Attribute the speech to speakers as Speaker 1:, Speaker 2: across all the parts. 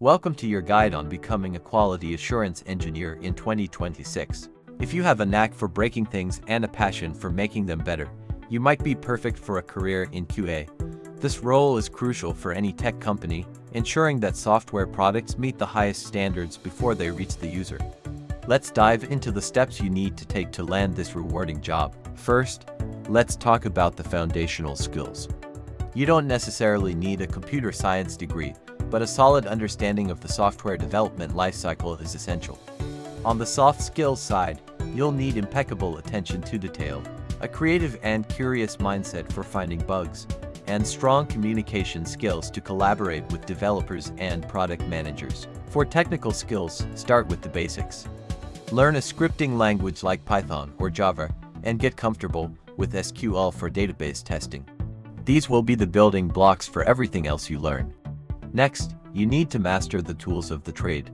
Speaker 1: Welcome to your guide on becoming a quality assurance engineer in 2026. If you have a knack for breaking things and a passion for making them better, you might be perfect for a career in QA. This role is crucial for any tech company, ensuring that software products meet the highest standards before they reach the user. Let's dive into the steps you need to take to land this rewarding job. First, let's talk about the foundational skills. You don't necessarily need a computer science degree, but a solid understanding of the software development lifecycle is essential. On the soft skills side, you'll need impeccable attention to detail, a creative and curious mindset for finding bugs, and strong communication skills to collaborate with developers and product managers. For technical skills, start with the basics. Learn a scripting language like Python or Java, and get comfortable with SQL for database testing. These will be the building blocks for everything else you learn. Next, you need to master the tools of the trade.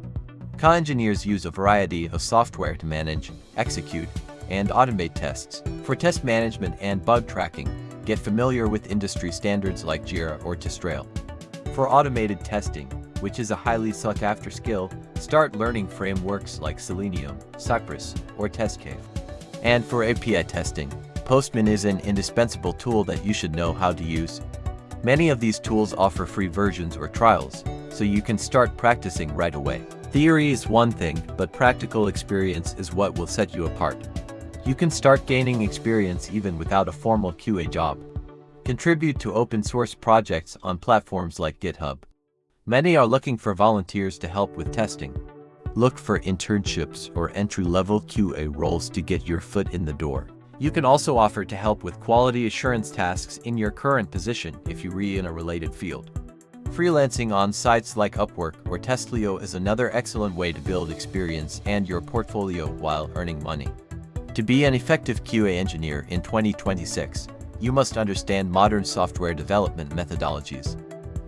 Speaker 1: QA engineers use a variety of software to manage, execute, and automate tests. For test management and bug tracking, get familiar with industry standards like JIRA or Trail. For automated testing, which is a highly sought-after skill, start learning frameworks like Selenium, Cypress, or TestCave. And for API testing, Postman is an indispensable tool that you should know how to use. Many of these tools offer free versions or trials, so you can start practicing right away. Theory is one thing, but practical experience is what will set you apart. You can start gaining experience even without a formal QA job. Contribute to open source projects on platforms like GitHub. Many are looking for volunteers to help with testing. Look for internships or entry-level QA roles to get your foot in the door. You can also offer to help with quality assurance tasks in your current position if you're in a related field. Freelancing on sites like Upwork or Testlio is another excellent way to build experience and your portfolio while earning money. To be an effective QA engineer in 2026, you must understand modern software development methodologies.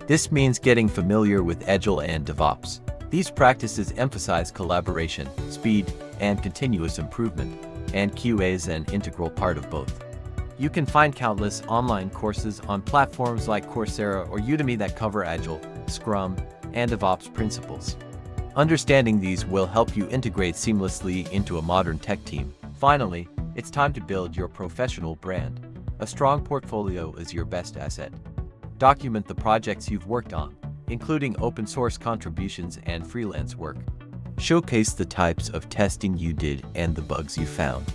Speaker 1: This means getting familiar with Agile and DevOps. These practices emphasize collaboration, speed, and continuous improvement, and QA is an integral part of both. You can find countless online courses on platforms like Coursera or Udemy that cover Agile, Scrum, and DevOps principles. Understanding these will help you integrate seamlessly into a modern tech team. Finally, it's time to build your professional brand. A strong portfolio is your best asset. Document the projects you've worked on, including open source contributions and freelance work. Showcase the types of testing you did and the bugs you found.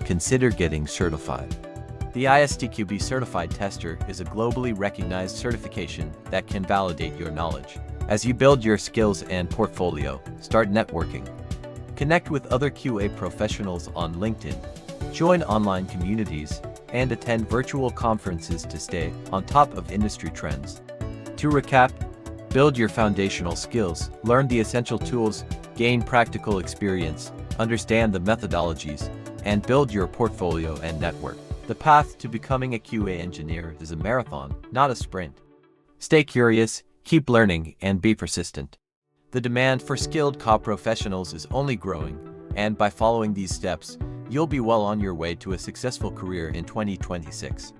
Speaker 1: Consider getting certified. The ISTQB Certified Tester is a globally recognized certification that can validate your knowledge. As you build your skills and portfolio, start networking. Connect with other QA professionals on LinkedIn, join online communities, and attend virtual conferences to stay on top of industry trends. To recap, build your foundational skills, learn the essential tools, gain practical experience, understand the methodologies, and build your portfolio and network. The path to becoming a QA engineer is a marathon, not a sprint. Stay curious, keep learning, and be persistent. The demand for skilled QA professionals is only growing, and by following these steps, you'll be well on your way to a successful career in 2026.